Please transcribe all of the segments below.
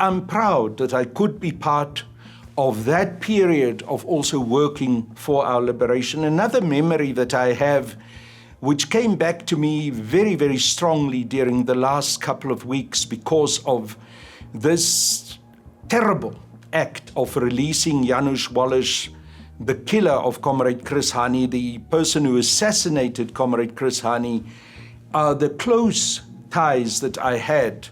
I'm proud that I could be part of that period of also working for our liberation. Another memory that I have, which came back to me very, very strongly during the last couple of weeks because of this terrible act of releasing Janusz Wallace, the killer of Comrade Chris Hani, the person who assassinated Comrade Chris Hani, are the close ties that I had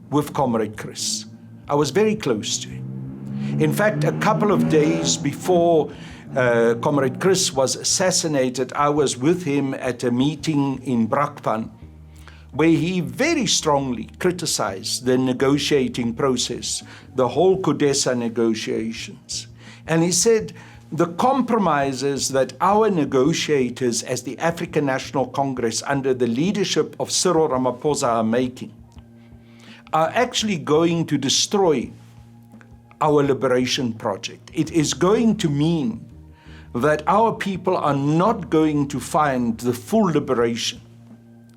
with Comrade Chris. I was very close to him. In fact, a couple of days before Comrade Chris was assassinated, I was with him at a meeting in Brakpan, where he very strongly criticized the negotiating process, the whole CODESA negotiations. And he said, the compromises that our negotiators as the African National Congress under the leadership of Cyril Ramaphosa are making are actually going to destroy our liberation project. It is going to mean that our people are not going to find the full liberation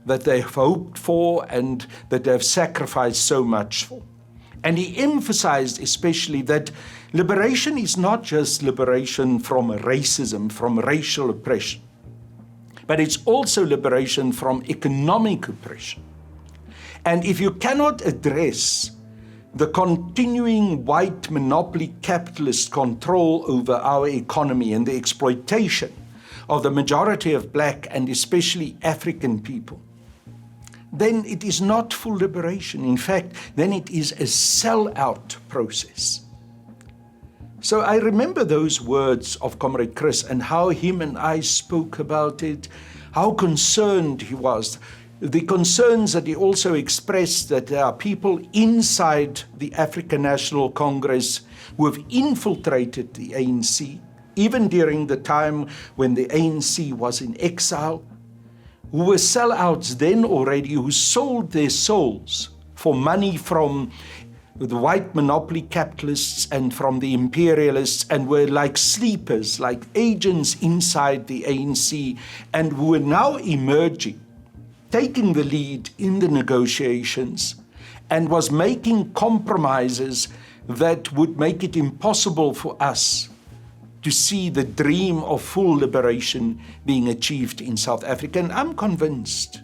that they have hoped for and that they have sacrificed so much for. And he emphasized especially that liberation is not just liberation from racism, from racial oppression, but it's also liberation from economic oppression. And if you cannot address the continuing white monopoly capitalist control over our economy and the exploitation of the majority of Black and especially African people, then it is not full liberation. In fact, then it is a sell-out process. So I remember those words of Comrade Chris and how him and I spoke about it, how concerned he was. The concerns that he also expressed that there are people inside the African National Congress who have infiltrated the ANC, even during the time when the ANC was in exile, who were sellouts then already, who sold their souls for money from the white monopoly capitalists and from the imperialists, and were like sleepers, like agents inside the ANC, and who were now emerging, taking the lead in the negotiations, and was making compromises that would make it impossible for us to see the dream of full liberation being achieved in South Africa. And I'm convinced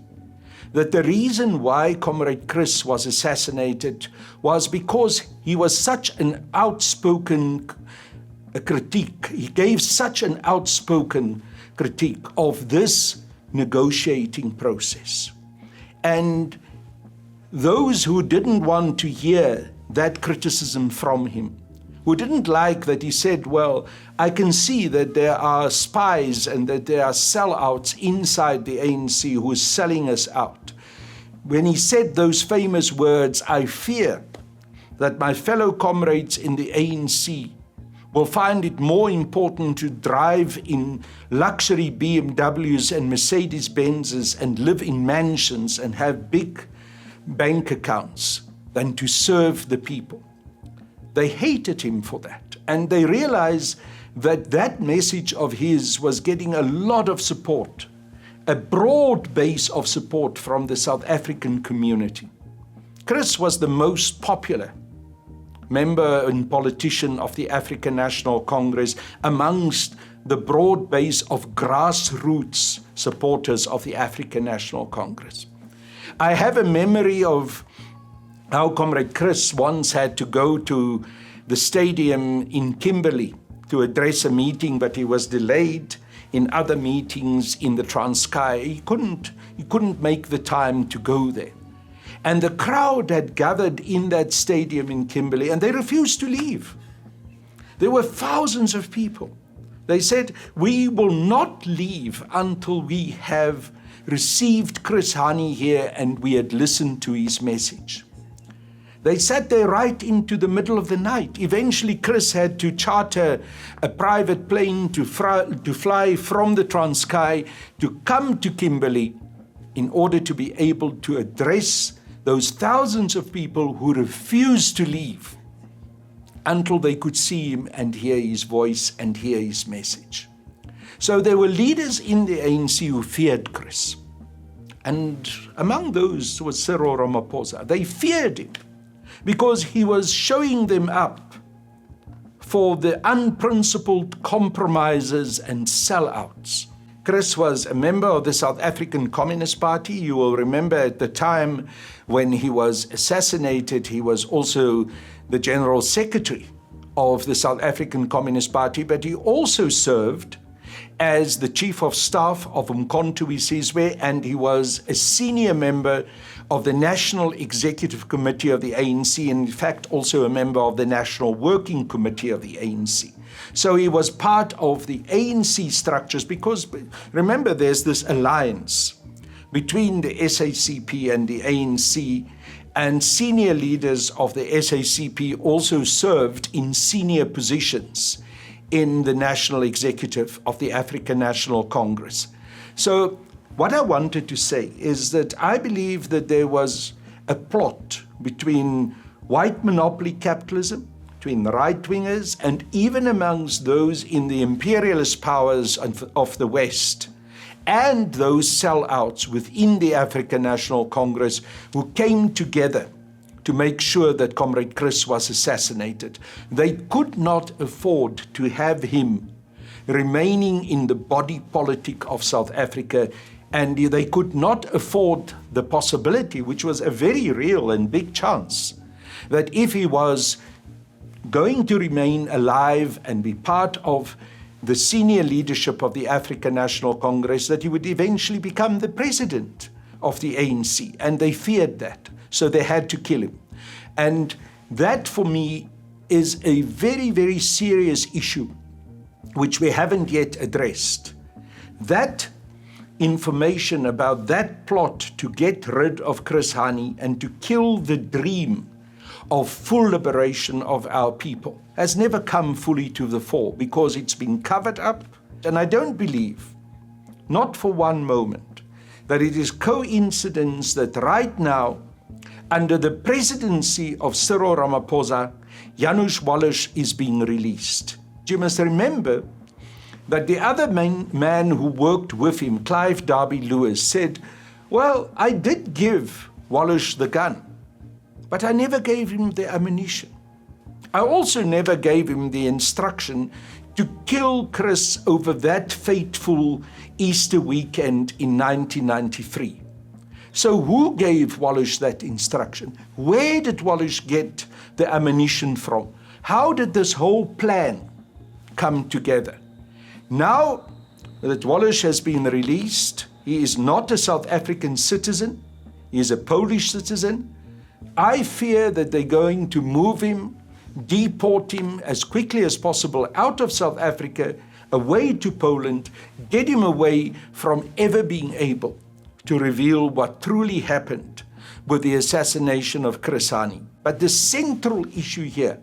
that the reason why Comrade Chris was assassinated was because he was such an outspoken critique. He gave such an outspoken critique of this negotiating process. And those who didn't want to hear that criticism from him, who didn't like that he said, well, I can see that there are spies and that there are sellouts inside the ANC who are selling us out. When he said those famous words, I fear that my fellow comrades in the ANC will find it more important to drive in luxury BMWs and Mercedes-Benzes and live in mansions and have big bank accounts than to serve the people. They hated him for that, and they realized that that message of his was getting a lot of support, a broad base of support from the South African community. Chris was the most popular member and politician of the African National Congress amongst the broad base of grassroots supporters of the African National Congress. I have a memory of how Comrade Chris once had to go to the stadium in Kimberley to address a meeting, but he was delayed in other meetings in the Transkei. He couldn't make the time to go there. And the crowd had gathered in that stadium in Kimberley, and they refused to leave. There were thousands of people. They said, we will not leave until we have received Chris Hani here and we had listened to his message. They sat there right into the middle of the night. Eventually, Chris had to charter a private plane to fly from the Transkei to come to Kimberley in order to be able to address those thousands of people who refused to leave until they could see him and hear his voice and hear his message. So there were leaders in the ANC who feared Chris. And among those was Cyril Ramaphosa. They feared him because he was showing them up for the unprincipled compromisers and sellouts. Chris was a member of the South African Communist Party. You will remember at the time when he was assassinated, he was also the General Secretary of the South African Communist Party, but he also served as the Chief of Staff of Umkhonto we Sizwe, and he was a senior member of the National Executive Committee of the ANC, and in fact also a member of the National Working Committee of the ANC. So he was part of the ANC structures because, remember, there's this alliance between the SACP and the ANC, and senior leaders of the SACP also served in senior positions in the National Executive of the African National Congress. So what I wanted to say is that I believe that there was a plot between white monopoly capitalism, between the right-wingers, and even amongst those in the imperialist powers of the West, and those sellouts within the African National Congress who came together to make sure that Comrade Chris was assassinated. They could not afford to have him remaining in the body politic of South Africa, and they could not afford the possibility, which was a very real and big chance, that if he was going to remain alive and be part of the senior leadership of the African National Congress, that he would eventually become the president of the ANC, and they feared that. So they had to kill him. And that, for me, is a very, very serious issue, which we haven't yet addressed. That information about that plot to get rid of Chris Hani and to kill the dream of full liberation of our people has never come fully to the fore because it's been covered up. And I don't believe, not for one moment, that it is coincidence that right now, under the presidency of Cyril Ramaphosa, Janusz Wallis is being released. You must remember that the other man who worked with him, Clive Derby-Lewis, said, well, I did give Wallis the gun, but I never gave him the ammunition. I also never gave him the instruction to kill Chris over that fateful Easter weekend in 1993. So who gave Wallis that instruction? Where did Wallis get the ammunition from? How did this whole plan come together? Now that Wallis has been released, he is not a South African citizen, he is a Polish citizen. I fear that they're going to move him, deport him as quickly as possible out of South Africa, away to Poland, get him away from ever being able to reveal what truly happened with the assassination of Chris Hani. But the central issue here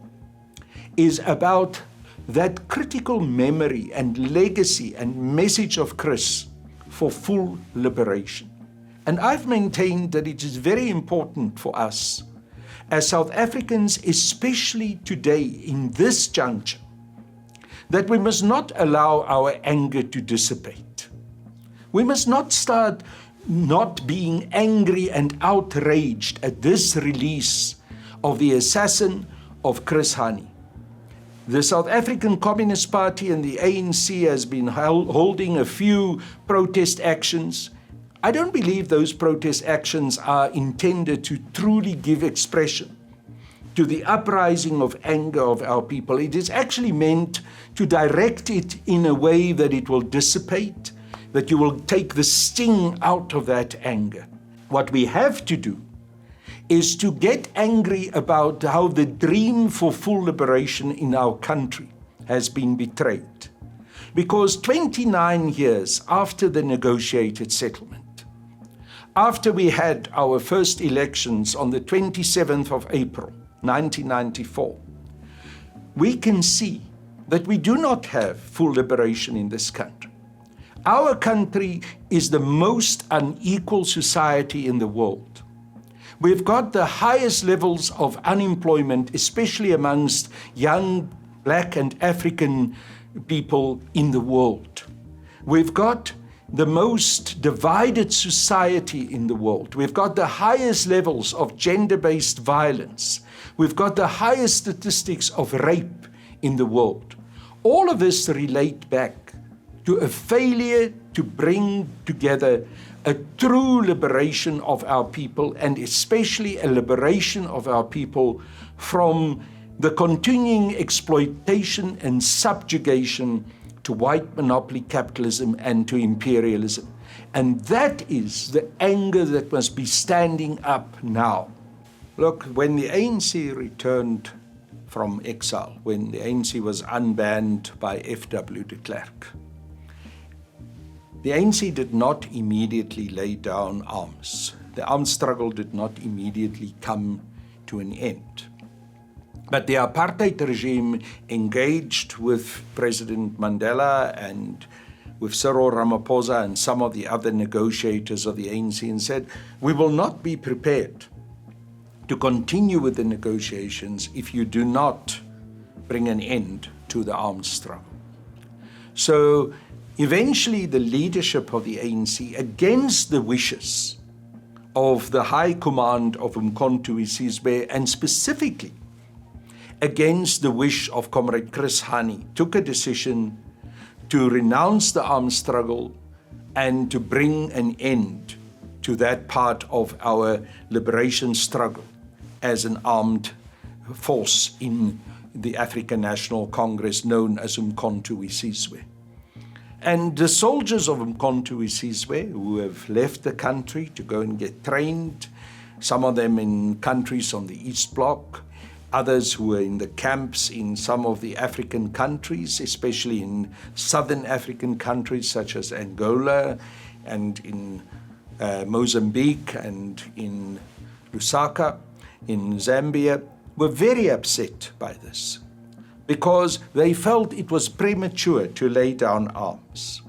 is about that critical memory and legacy and message of Chris for full liberation. And I've maintained that it is very important for us as South Africans, especially today in this juncture, that we must not allow our anger to dissipate. We must not start not being angry and outraged at this release of the assassin of Chris Hani. The South African Communist Party and the ANC has been holding a few protest actions. I don't believe those protest actions are intended to truly give expression to the uprising of anger of our people. It is actually meant to direct it in a way that it will dissipate, that you will take the sting out of that anger. What we have to do is to get angry about how the dream for full liberation in our country has been betrayed. Because 29 years after the negotiated settlement, after we had our first elections on the 27th of April, 1994, we can see that we do not have full liberation in this country. Our country is the most unequal society in the world. We've got the highest levels of unemployment, especially amongst young Black and African people in the world. We've got the most divided society in the world. We've got the highest levels of gender-based violence. We've got the highest statistics of rape in the world. All of this relate back to a failure to bring together a true liberation of our people, and especially a liberation of our people from the continuing exploitation and subjugation to white monopoly capitalism and to imperialism. And that is the anger that must be standing up now. Look, when the ANC returned from exile, when the ANC was unbanned by F.W. de Klerk, the ANC did not immediately lay down arms. The armed struggle did not immediately come to an end. But the apartheid regime engaged with President Mandela and with Cyril Ramaphosa and some of the other negotiators of the ANC and said, we will not be prepared to continue with the negotiations if you do not bring an end to the armed struggle. So eventually the leadership of the ANC, against the wishes of the high command of Umkhonto we Sizwe, and specifically against the wish of Comrade Chris Hani, took a decision to renounce the armed struggle and to bring an end to that part of our liberation struggle as an armed force in the African National Congress known as Umkhonto we Sizwe. And the soldiers of Umkhonto we Sizwe who have left the country to go and get trained, some of them in countries on the East Bloc, others who are in the camps in some of the African countries, especially in southern African countries such as Angola and in Mozambique and in Lusaka, in Zambia, were very upset by this because they felt it was premature to lay down arms.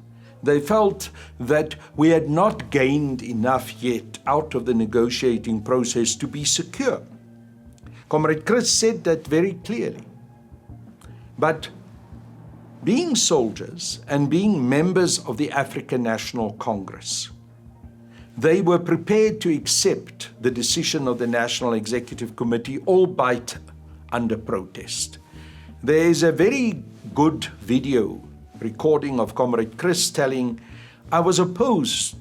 They felt that we had not gained enough yet out of the negotiating process to be secure. Comrade Chris said that very clearly. But being soldiers and being members of the African National Congress, they were prepared to accept the decision of the National Executive Committee, albeit under protest. There is a very good video recording of Comrade Chris telling, I was opposed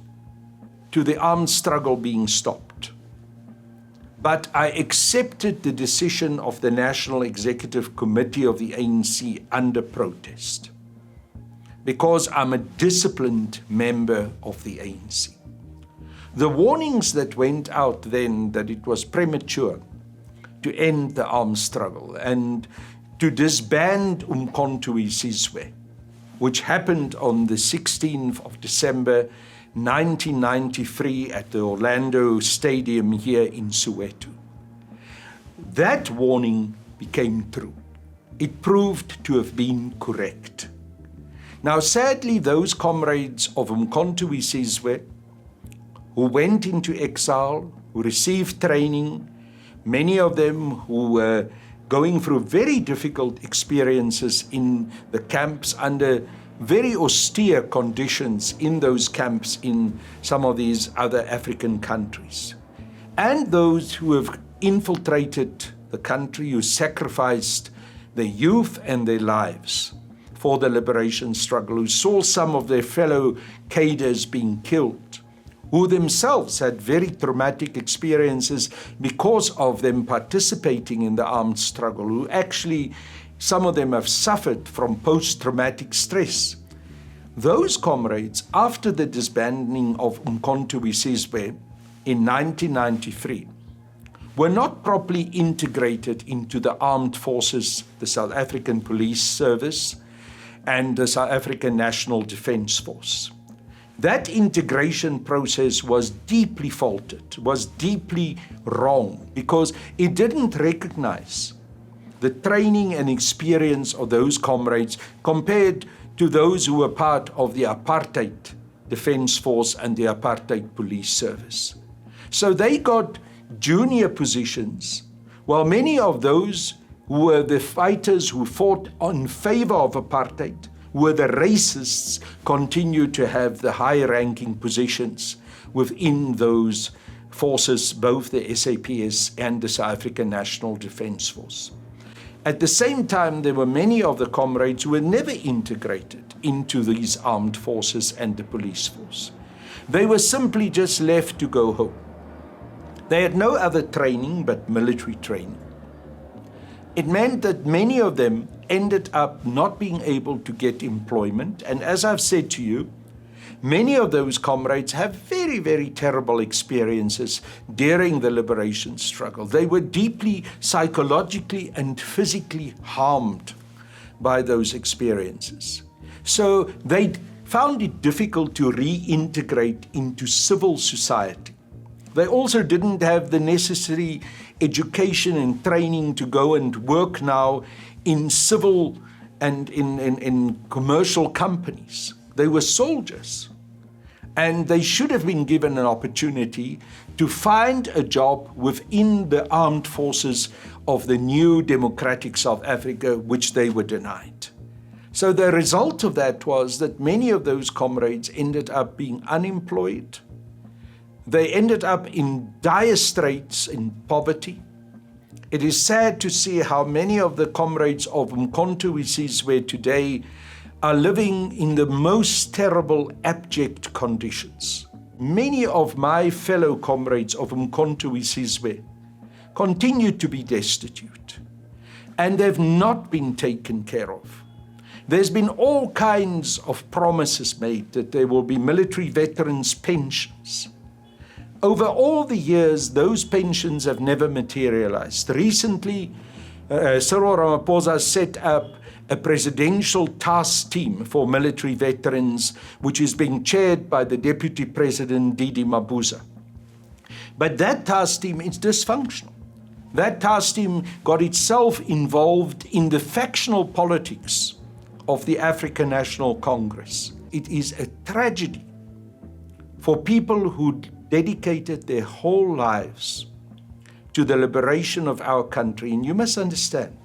to the armed struggle being stopped, but I accepted the decision of the National Executive Committee of the ANC under protest because I'm a disciplined member of the ANC. The warnings that went out then that it was premature to end the armed struggle and to disband Umkhonto we Sizwe, which happened on the 16th of December 1993 at the Orlando Stadium here in Soweto. That warning became true. It proved to have been correct. Now, sadly, those comrades of Umkhonto we Sizwe who went into exile, who received training, many of them who were going through very difficult experiences in the camps under very austere conditions in those camps in some of these other African countries. And those who have infiltrated the country, who sacrificed their youth and their lives for the liberation struggle, who saw some of their fellow cadres being killed, who themselves had very traumatic experiences because of them participating in the armed struggle, who actually, some of them have suffered from post-traumatic stress. Those comrades, after the disbanding of Umkhonto we Sizwe in 1993, were not properly integrated into the armed forces, the South African Police Service, and the South African National Defence Force. That integration process was deeply faulted, was deeply wrong, because it didn't recognize the training and experience of those comrades compared to those who were part of the apartheid defense force and the apartheid police service. So they got junior positions, while many of those who were the fighters who fought in favor of apartheid where the racists continue to have the high-ranking positions within those forces, both the SAPS and the South African National Defence Force. At the same time, there were many of the comrades who were never integrated into these armed forces and the police force. They were simply just left to go home. They had no other training but military training. It meant that many of them ended up not being able to get employment. And as I've said to you, many of those comrades have very, very terrible experiences during the liberation struggle. They were deeply psychologically and physically harmed by those experiences. So they found it difficult to reintegrate into civil society. They also didn't have the necessary education and training to go and work now in civil and in commercial companies. They were soldiers, and they should have been given an opportunity to find a job within the armed forces of the new democratic South Africa, which they were denied. So the result of that was that many of those comrades ended up being unemployed. They ended up in dire straits, in poverty. It is sad to see how many of the comrades of Umkhonto we Sizwe today are living in the most terrible, abject conditions. Many of my fellow comrades of Umkhonto we Sizwe continue to be destitute, and they've not been taken care of. There's been all kinds of promises made that there will be military veterans' pensions. Over all the years, those pensions have never materialized. Recently, Cyril Ramaphosa set up a presidential task team for military veterans, which is being chaired by the Deputy President, Didi Mabuza. But that task team is dysfunctional. That task team got itself involved in the factional politics of the African National Congress. It is a tragedy for people who dedicated their whole lives to the liberation of our country. And you must understand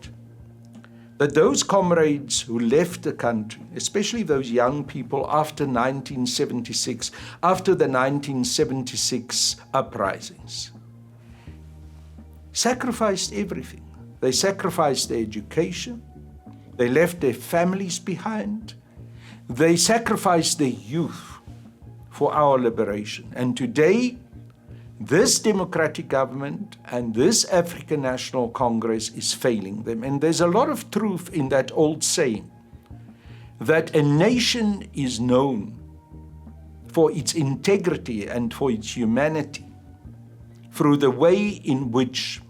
that those comrades who left the country, especially those young people after 1976, after the 1976 uprisings, sacrificed everything. They sacrificed their education. They left their families behind. They sacrificed their youth for our liberation. And today, this democratic government and this African National Congress is failing them. And there's a lot of truth in that old saying that a nation is known for its integrity and for its humanity through the way in which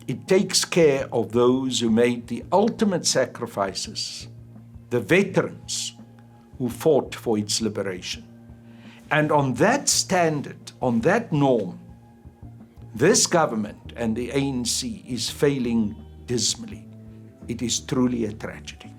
it takes care of those who made the ultimate sacrifices, the veterans who fought for its liberation. And on that standard, on that norm, this government and the ANC is failing dismally. It is truly a tragedy.